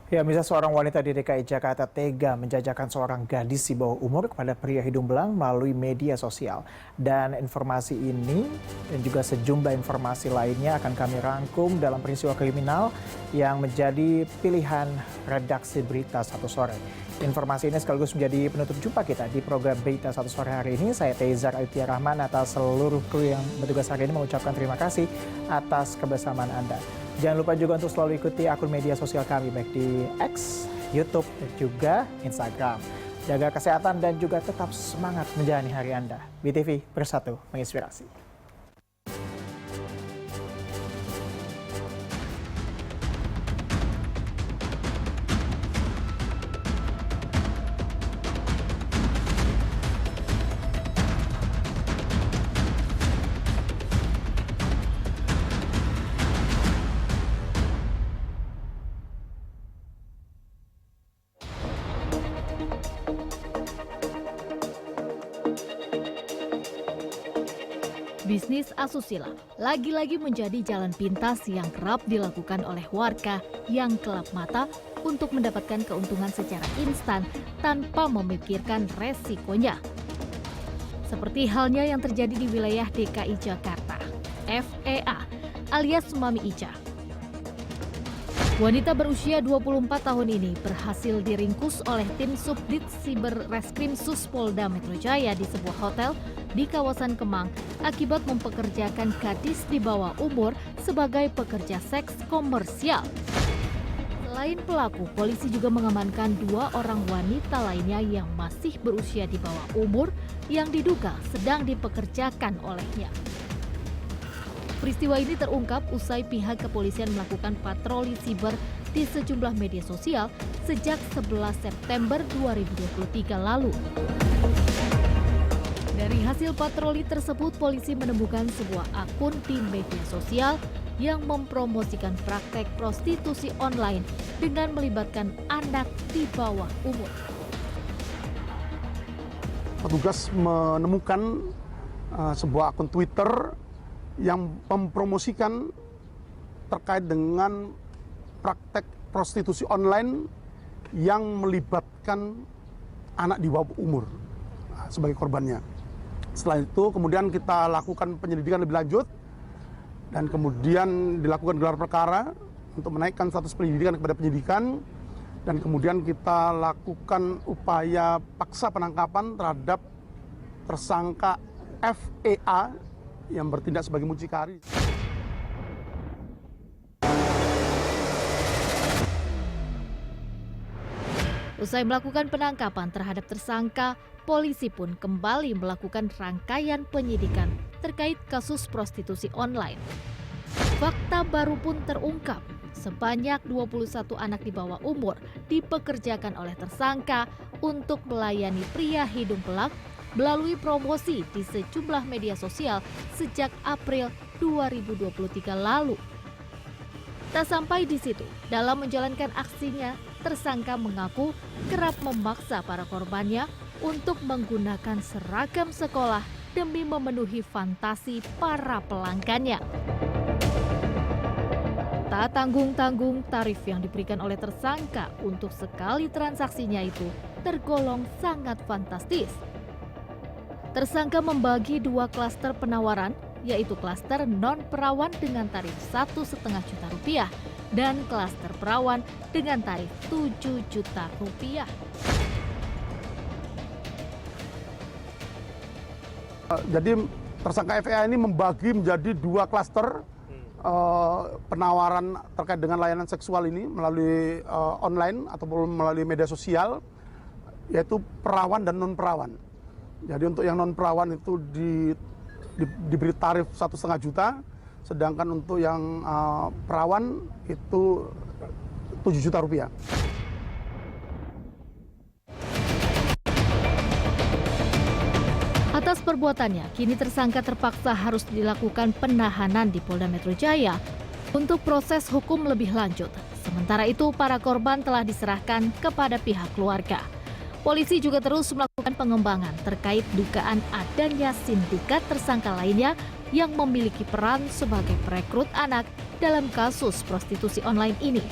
Ya, misal seorang wanita di DKI Jakarta tega menjajakan seorang gadis di bawah umur kepada pria hidung belang melalui media sosial. Dan informasi ini dan juga sejumlah informasi lainnya akan kami rangkum dalam peristiwa kriminal yang menjadi pilihan redaksi Berita Satu Sore. Informasi ini sekaligus menjadi penutup jumpa kita di program Berita Satu Sore hari ini. Saya Teizar Ayutia Rahman atas seluruh kru yang bertugas hari ini mengucapkan terima kasih atas kebersamaan Anda. Jangan lupa juga untuk selalu ikuti akun media sosial kami baik di X, YouTube, dan juga Instagram. Jaga kesehatan dan juga tetap semangat menjalani hari Anda. BTV Bersatu Menginspirasi. Bisnis asusila lagi-lagi menjadi jalan pintas yang kerap dilakukan oleh warga yang kelap mata untuk mendapatkan keuntungan secara instan tanpa memikirkan resikonya. Seperti halnya yang terjadi di wilayah DKI Jakarta, FEA alias Mami Ica. Wanita berusia 24 tahun ini berhasil diringkus oleh tim Subdit Siber Reskrim Sus Polda Metro Jaya di sebuah hotel di kawasan Kemang akibat mempekerjakan gadis di bawah umur sebagai pekerja seks komersial. Selain pelaku, polisi juga mengamankan 2 orang wanita lainnya yang masih berusia di bawah umur yang diduga sedang dipekerjakan olehnya. Peristiwa ini terungkap usai pihak kepolisian melakukan patroli siber di sejumlah media sosial sejak 11 September 2023 lalu. Dari hasil patroli tersebut, polisi menemukan sebuah akun di media sosial yang mempromosikan praktek prostitusi online dengan melibatkan anak di bawah umur. Petugas menemukan sebuah akun Twitter yang mempromosikan terkait dengan praktek prostitusi online yang melibatkan anak di bawah umur sebagai korbannya. Setelah itu kemudian kita lakukan penyelidikan lebih lanjut dan kemudian dilakukan gelar perkara untuk menaikkan status penyelidikan kepada penyidikan, dan kemudian kita lakukan upaya paksa penangkapan terhadap tersangka FEA yang bertindak sebagai mucikari. Usai melakukan penangkapan terhadap tersangka, polisi pun kembali melakukan rangkaian penyidikan terkait kasus prostitusi online. Fakta baru pun terungkap, sebanyak 21 anak di bawah umur dipekerjakan oleh tersangka untuk melayani pria hidung belang melalui promosi di sejumlah media sosial sejak April 2023 lalu. Tak sampai di situ, dalam menjalankan aksinya, tersangka mengaku kerap memaksa para korbannya untuk menggunakan seragam sekolah demi memenuhi fantasi para pelanggannya. Tak tanggung-tanggung, tarif yang diberikan oleh tersangka untuk sekali transaksinya itu tergolong sangat fantastis. Tersangka membagi 2 klaster penawaran, yaitu klaster non-perawan dengan tarif Rp1,5 juta dan klaster perawan dengan tarif Rp7 juta. Jadi tersangka FEA ini membagi menjadi 2 klaster penawaran terkait dengan layanan seksual ini melalui online ataupun melalui media sosial, yaitu perawan dan non-perawan. Jadi untuk yang non-perawan itu diberi tarif Rp1,5 juta, sedangkan untuk yang perawan itu Rp7 juta. Atas perbuatannya, kini tersangka terpaksa harus dilakukan penahanan di Polda Metro Jaya untuk proses hukum lebih lanjut. Sementara itu, para korban telah diserahkan kepada pihak keluarga. Polisi juga terus melakukan pengembangan terkait dugaan adanya sindikat tersangka lainnya yang memiliki peran sebagai perekrut anak dalam kasus prostitusi online ini.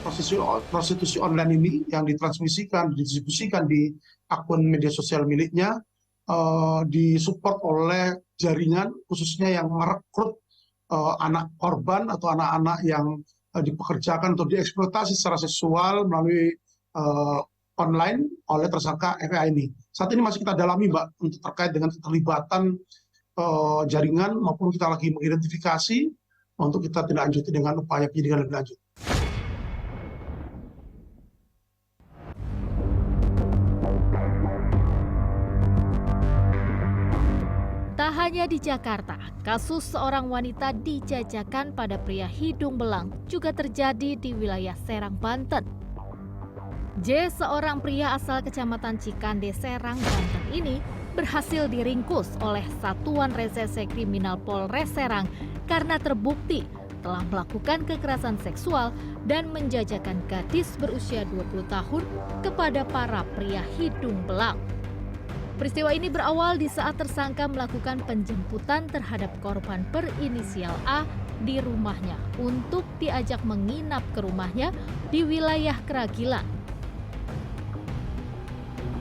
prostitusi online ini yang ditransmisikan, didistribusikan di akun media sosial miliknya, disupport oleh jaringan khususnya yang merekrut anak korban atau anak-anak yang dipekerjakan atau dieksploitasi secara seksual melalui online oleh tersangka FA ini. Saat ini masih kita dalami, Mbak, untuk terkait dengan keterlibatan jaringan maupun kita lagi mengidentifikasi untuk kita tindak lanjuti dengan upaya penyidikan lebih lanjut. Tak hanya di Jakarta, kasus seorang wanita dijajakan pada pria hidung belang juga terjadi di wilayah Serang, Banten. J, seorang pria asal Kecamatan Cikande, Serang, Banten ini berhasil diringkus oleh Satuan Reserse Kriminal Polres Serang karena terbukti telah melakukan kekerasan seksual dan menjajakan gadis berusia 20 tahun kepada para pria hidung belang. Peristiwa ini berawal di saat tersangka melakukan penjemputan terhadap korban berinisial A di rumahnya untuk diajak menginap ke rumahnya di wilayah Keragilan.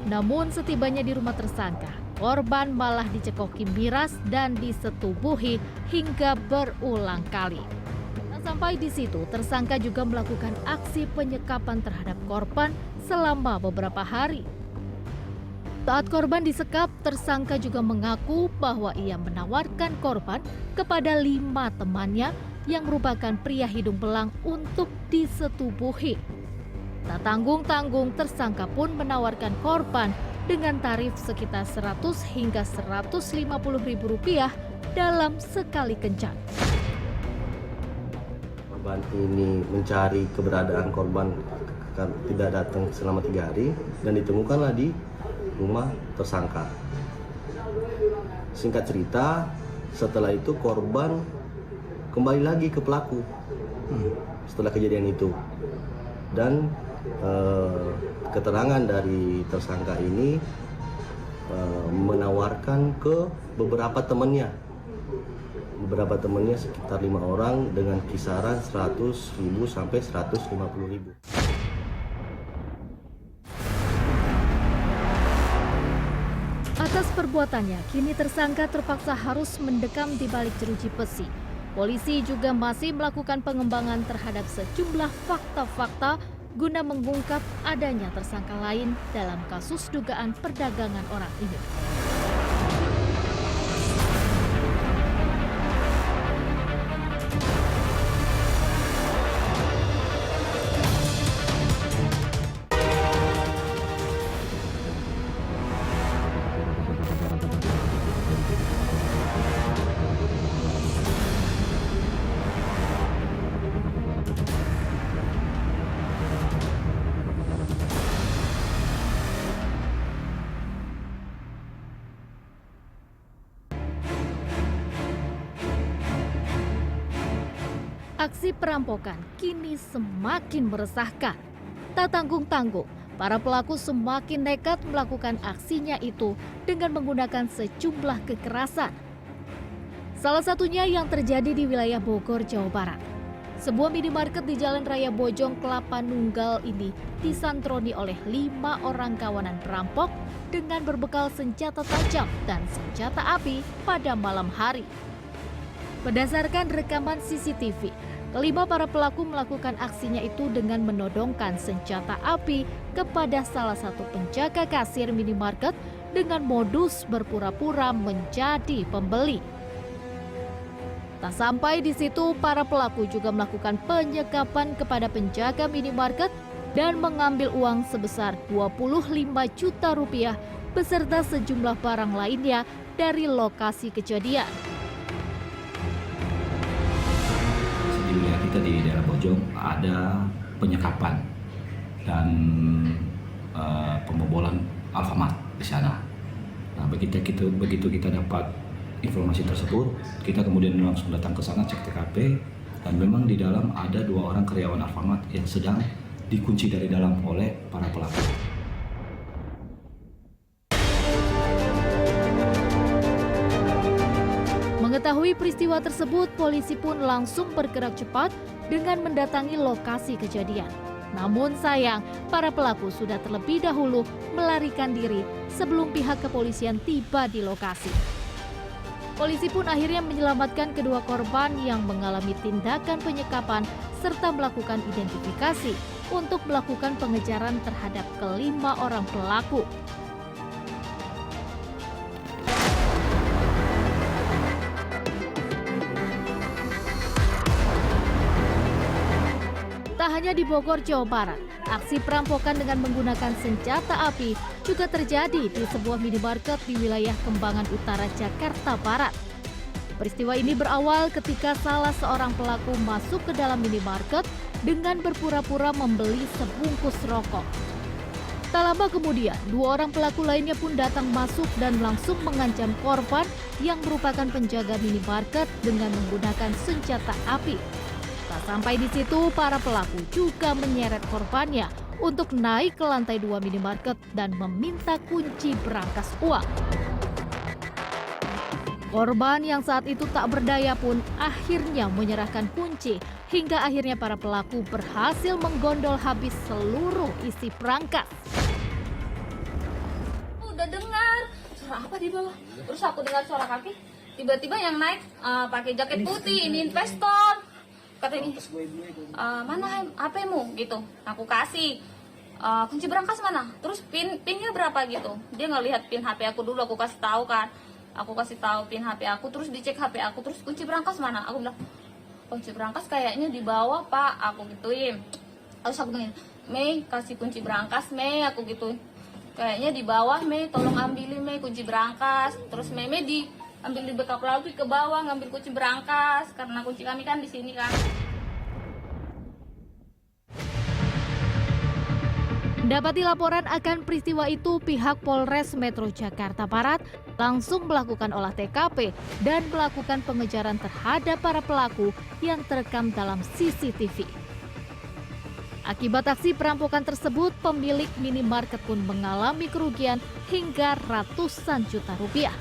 Namun setibanya di rumah tersangka, korban malah dicekoki miras dan disetubuhi hingga berulang kali. Tak sampai di situ, tersangka juga melakukan aksi penyekapan terhadap korban selama beberapa hari. Saat korban disekap, tersangka juga mengaku bahwa ia menawarkan korban kepada 5 temannya yang merupakan pria hidung belang untuk disetubuhi. Tak tanggung-tanggung, tersangka pun menawarkan korban dengan tarif sekitar 100 hingga 150 ribu rupiah dalam sekali kencan. Korban ini mencari keberadaan korban tidak datang selama 3 hari dan ditemukanlah di rumah tersangka. Singkat cerita, setelah itu korban kembali lagi ke pelaku setelah kejadian itu. Dan keterangan dari tersangka ini menawarkan ke beberapa temannya sekitar 5 orang dengan kisaran 100.000 sampai 150.000. Atas perbuatannya, kini tersangka terpaksa harus mendekam di balik jeruji besi. Polisi juga masih melakukan pengembangan terhadap sejumlah fakta-fakta guna mengungkap adanya tersangka lain dalam kasus dugaan perdagangan orang ini. Aksi perampokan kini semakin meresahkan. Tak tanggung-tanggung, para pelaku semakin nekat melakukan aksinya itu dengan menggunakan sejumlah kekerasan. Salah satunya yang terjadi di wilayah Bogor, Jawa Barat. Sebuah minimarket di Jalan Raya Bojong Kelapa Nunggal ini disantroni oleh 5 orang kawanan perampok dengan berbekal senjata tajam dan senjata api pada malam hari. Berdasarkan rekaman CCTV, kelima para pelaku melakukan aksinya itu dengan menodongkan senjata api kepada salah satu penjaga kasir minimarket dengan modus berpura-pura menjadi pembeli. Tak sampai di situ, para pelaku juga melakukan penyekapan kepada penjaga minimarket dan mengambil uang sebesar 25 juta rupiah beserta sejumlah barang lainnya dari lokasi kejadian. Di wilayah kita di daerah Bojong ada penyekapan dan pembobolan Alfamart di sana. Nah, begitu kita dapat informasi tersebut, kita kemudian langsung datang ke sana, cek TKP, dan memang di dalam ada 2 orang karyawan Alfamart yang sedang dikunci dari dalam oleh para pelaku. Mengetahui peristiwa tersebut, polisi pun langsung bergerak cepat dengan mendatangi lokasi kejadian. Namun sayang, para pelaku sudah terlebih dahulu melarikan diri sebelum pihak kepolisian tiba di lokasi. Polisi pun akhirnya menyelamatkan kedua korban yang mengalami tindakan penyekapan serta melakukan identifikasi untuk melakukan pengejaran terhadap kelima orang pelaku. Tak hanya di Bogor, Jawa Barat, aksi perampokan dengan menggunakan senjata api juga terjadi di sebuah minimarket di wilayah Kembangan Utara, Jakarta Barat. Peristiwa ini berawal ketika salah seorang pelaku masuk ke dalam minimarket dengan berpura-pura membeli sebungkus rokok. Tak lama kemudian, dua orang pelaku lainnya pun datang masuk dan langsung mengancam korban yang merupakan penjaga minimarket dengan menggunakan senjata api. Tak sampai di situ, para pelaku juga menyeret korbannya untuk naik ke lantai 2 minimarket dan meminta kunci berangkas uang. Korban yang saat itu tak berdaya pun akhirnya menyerahkan kunci hingga akhirnya para pelaku berhasil menggondol habis seluruh isi perangkas. Udah dengar suara apa di bawah? Terus aku dengar suara kaki. Tiba-tiba yang naik pakai jaket putih, ini investor. Katanya, mana HP-mu gitu. Aku kasih kunci berangkas mana? Terus pinnya berapa gitu. Dia nggak lihat pin HP aku dulu, aku kasih tahu kan. Aku kasih tahu pin HP aku, terus dicek HP aku, terus kunci berangkas mana? Aku bilang, kunci berangkas kayaknya di bawah, Pak. Aku gituin. Terus aku bilang, Mei kasih kunci berangkas, Mei, aku gituin. Kayaknya di bawah, Mei, tolong ambilin Mei kunci berangkas. Terus Mei ambil di backup lagi ke bawah, ngambil kunci berangkas karena kunci kami kan di sini kan. Mendapati laporan akan peristiwa itu, pihak Polres Metro Jakarta Barat langsung melakukan olah TKP dan melakukan pengejaran terhadap para pelaku yang terekam dalam CCTV. Akibat aksi perampokan tersebut, pemilik minimarket pun mengalami kerugian hingga ratusan juta rupiah.